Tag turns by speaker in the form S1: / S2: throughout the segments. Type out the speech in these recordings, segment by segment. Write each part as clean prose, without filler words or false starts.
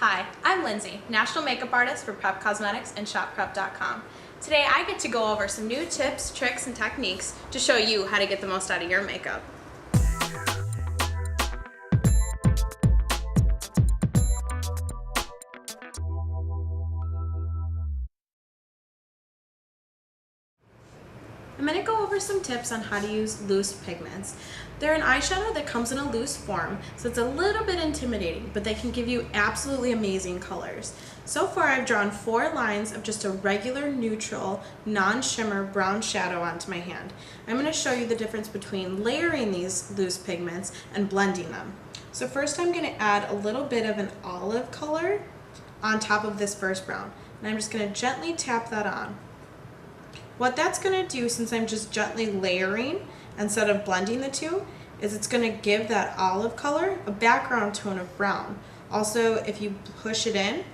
S1: Hi, I'm Lindsay, National Makeup Artist for Prep Cosmetics and ShopPrep.com. Today I get to go over some new tips, tricks, and techniques to show you how to get the most out of your makeup. I'm going to go over some tips on how to use loose pigments. They're an eyeshadow that comes in a loose form, so it's a little bit intimidating, but they can give you absolutely amazing colors. So far I've drawn 4 lines of just a regular neutral, non-shimmer brown shadow onto my hand. I'm going to show you the difference between layering these loose pigments and blending them. So first I'm going to add a little bit of an olive color on top of this first brown, and I'm just going to gently tap that on. What that's going to do, since I'm just gently layering instead of blending the two, is it's going to give that olive color a background tone of brown. Also, if you push it in,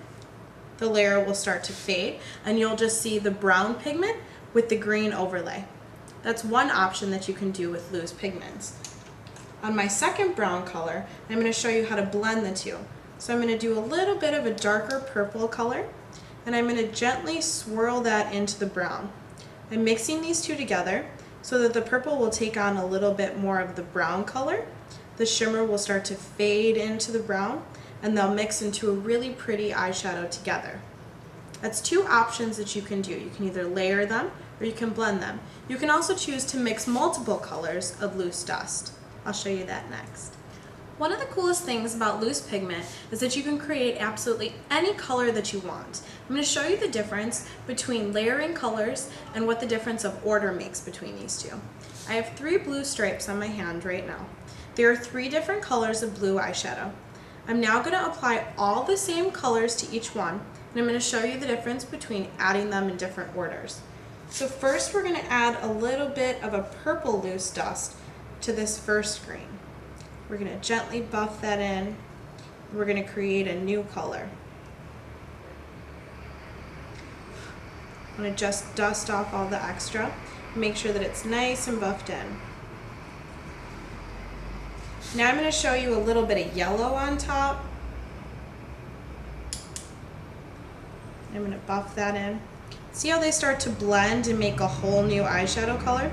S1: the layer will start to fade and you'll just see the brown pigment with the green overlay. That's one option that you can do with loose pigments. On my second brown color, I'm going to show you how to blend the two. So I'm going to do a little bit of a darker purple color, and I'm going to gently swirl that into the brown. I'm mixing these two together so that the purple will take on a little bit more of the brown color. The shimmer will start to fade into the brown, and they'll mix into a really pretty eyeshadow together. That's 2 options that you can do. You can either layer them or you can blend them. You can also choose to mix multiple colors of loose dust. I'll show you that next. One of the coolest things about loose pigment is that you can create absolutely any color that you want. I'm going to show you the difference between layering colors and what the difference of order makes between these two. I have 3 blue stripes on my hand right now. There are 3 different colors of blue eyeshadow. I'm now going to apply all the same colors to each one, and I'm going to show you the difference between adding them in different orders. So first we're going to add a little bit of a purple loose dust to this first green. We're going to gently buff that in. We're going to create a new color. I'm going to just dust off all the extra. Make sure that it's nice and buffed in. Now I'm going to show you a little bit of yellow on top. I'm going to buff that in. See how they start to blend and make a whole new eyeshadow color?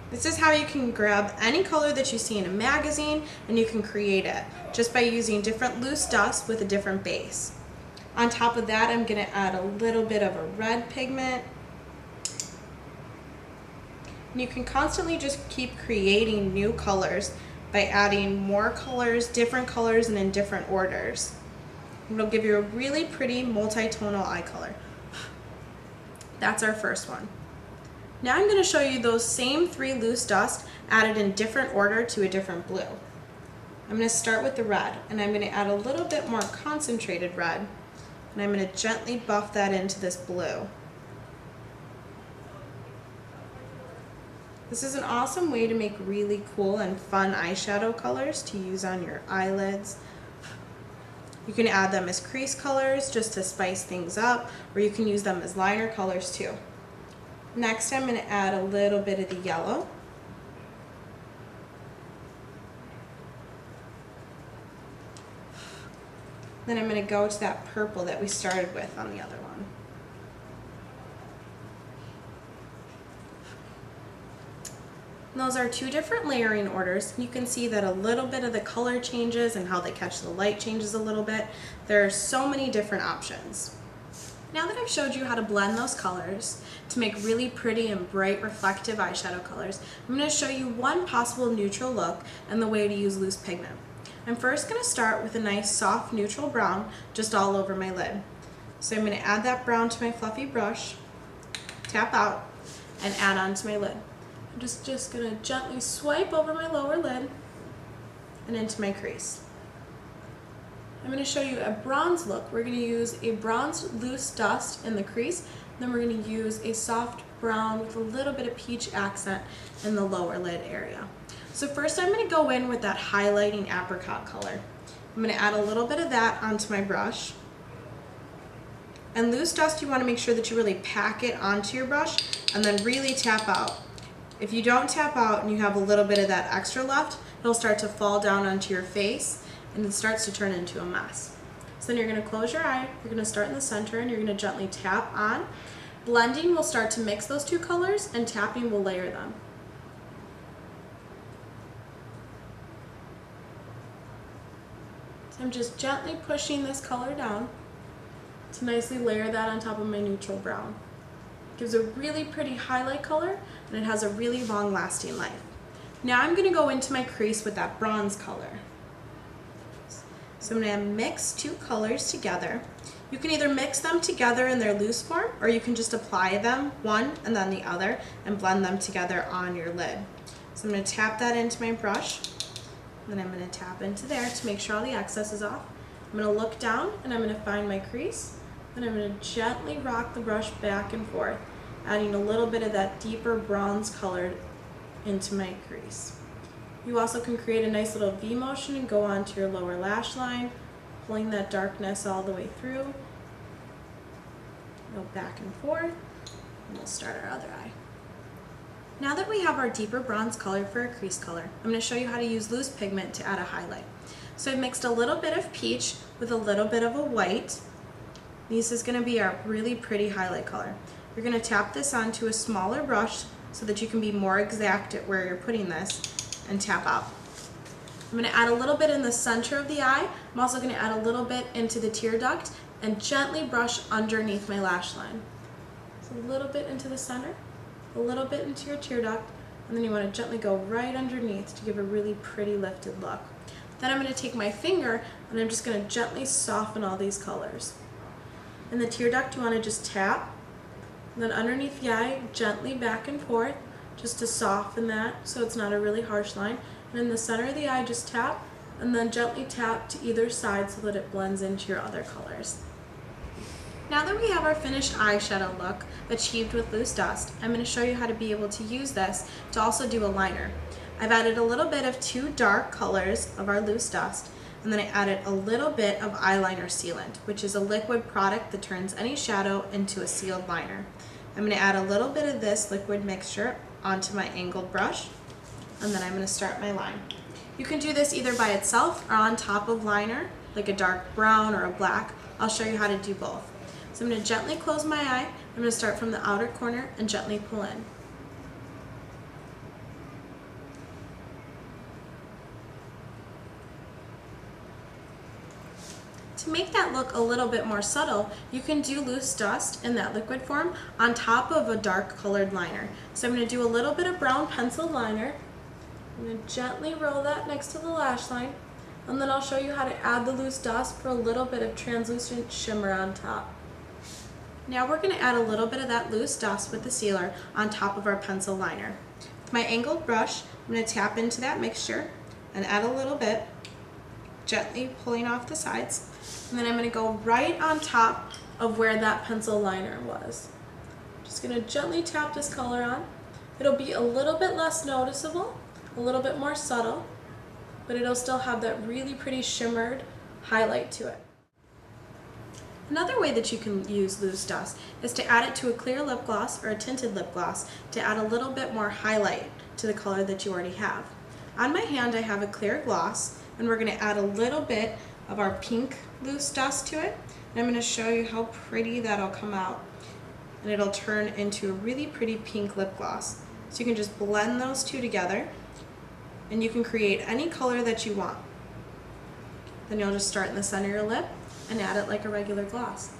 S1: This is how you can grab any color that you see in a magazine and you can create it just by using different loose dust with a different base. On top of that, I'm going to add a little bit of a red pigment. And you can constantly just keep creating new colors by adding more colors, different colors, and in different orders. It'll give you a really pretty multi-tonal eye color. That's our first one. Now I'm going to show you those same 3 loose dust added in different order to a different blue. I'm going to start with the red, and I'm going to add a little bit more concentrated red, and I'm going to gently buff that into this blue. This is an awesome way to make really cool and fun eyeshadow colors to use on your eyelids. You can add them as crease colors just to spice things up, or you can use them as liner colors too. Next, I'm going to add a little bit of the yellow. Then I'm going to go to that purple that we started with on the other one. And those are 2 different layering orders. You can see that a little bit of the color changes and how they catch the light changes a little bit. There are so many different options. Now that I've showed you how to blend those colors to make really pretty and bright reflective eyeshadow colors, I'm going to show you one possible neutral look and the way to use loose pigment. I'm first going to start with a nice soft neutral brown just all over my lid. So I'm going to add that brown to my fluffy brush, tap out, and add onto my lid. I'm just going to gently swipe over my lower lid and into my crease. I'm going to show you a bronze look. We're going to use a bronze loose dust in the crease, then we're going to use a soft brown with a little bit of peach accent in the lower lid area. So first I'm going to go in with that highlighting apricot color. I'm going to add a little bit of that onto my brush. And loose dust, you want to make sure that you really pack it onto your brush and then really tap out. If you don't tap out and you have a little bit of that extra left, it'll start to fall down onto your face and it starts to turn into a mess. So then you're going to close your eye, you're going to start in the center, and you're going to gently tap on. Blending will start to mix those two colors, and tapping will layer them. So I'm just gently pushing this color down to nicely layer that on top of my neutral brown. It gives a really pretty highlight color, and it has a really long lasting life. Now I'm going to go into my crease with that bronze color. So I'm going to mix two colors together. You can either mix them together in their loose form, or you can just apply them one and then the other and blend them together on your lid. So I'm going to tap that into my brush, and then I'm going to tap into there to make sure all the excess is off. I'm going to look down and I'm going to find my crease, and I'm going to gently rock the brush back and forth, adding a little bit of that deeper bronze color into my crease. You also can create a nice little V motion and go onto your lower lash line, pulling that darkness all the way through. Go back and forth, and we'll start our other eye. Now that we have our deeper bronze color for our crease color, I'm going to show you how to use loose pigment to add a highlight. So I've mixed a little bit of peach with a little bit of a white. This is going to be our really pretty highlight color. You're going to tap this onto a smaller brush so that you can be more exact at where you're putting this, and tap out. I'm going to add a little bit in the center of the eye. I'm also going to add a little bit into the tear duct and gently brush underneath my lash line. So a little bit into the center, a little bit into your tear duct, and then you want to gently go right underneath to give a really pretty lifted look. Then I'm going to take my finger and I'm just going to gently soften all these colors. In the tear duct, you want to just tap, and then underneath the eye, gently back and forth, just to soften that so it's not a really harsh line. And in the center of the eye, just tap, and then gently tap to either side so that it blends into your other colors. Now that we have our finished eyeshadow look achieved with loose dust, I'm going to show you how to be able to use this to also do a liner. I've added a little bit of two dark colors of our loose dust, and then I added a little bit of eyeliner sealant, which is a liquid product that turns any shadow into a sealed liner. I'm going to add a little bit of this liquid mixture onto my angled brush, and then I'm going to start my line. You can do this either by itself or on top of liner, like a dark brown or a black. I'll show you how to do both. So I'm going to gently close my eye. I'm going to start from the outer corner and gently pull in. To make that look a little bit more subtle, you can do loose dust in that liquid form on top of a dark colored liner. So I'm going to do a little bit of brown pencil liner. I'm going to gently roll that next to the lash line, and then I'll show you how to add the loose dust for a little bit of translucent shimmer on top. Now we're going to add a little bit of that loose dust with the sealer on top of our pencil liner. With my angled brush, I'm going to tap into that mixture and add a little bit, gently pulling off the sides. And then I'm going to go right on top of where that pencil liner was. Just going to gently tap this color on. It'll be a little bit less noticeable, a little bit more subtle, but it'll still have that really pretty shimmered highlight to it. Another way that you can use loose dust is to add it to a clear lip gloss or a tinted lip gloss to add a little bit more highlight to the color that you already have. On my hand, I have a clear gloss, and we're going to add a little bit of our pink loose dust to it, and I'm going to show you how pretty that'll come out, and it'll turn into a really pretty pink lip gloss. So you can just blend those two together, and you can create any color that you want. Then you'll just start in the center of your lip and add it like a regular gloss.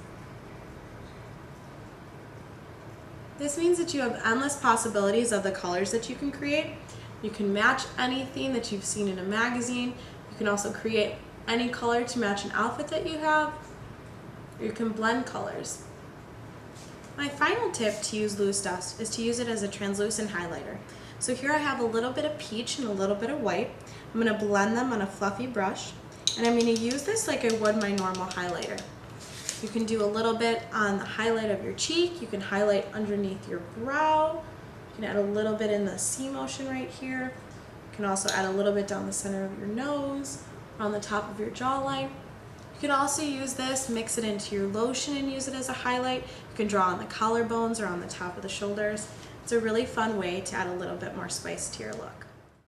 S1: This means that you have endless possibilities of the colors that you can create. You can match anything that you've seen in a magazine. You can also create any color to match an outfit that you have, or you can blend colors. My final tip to use loose dust is to use it as a translucent highlighter. So here I have a little bit of peach and a little bit of white. I'm going to blend them on a fluffy brush, and I'm going to use this like I would my normal highlighter. You can do a little bit on the highlight of your cheek, you can highlight underneath your brow, you can add a little bit in the C motion right here, you can also add a little bit down the center of your nose, on the top of your jawline. You can also use this, mix it into your lotion and use it as a highlight. You can draw on the collarbones or on the top of the shoulders. It's a really fun way to add a little bit more spice to your look.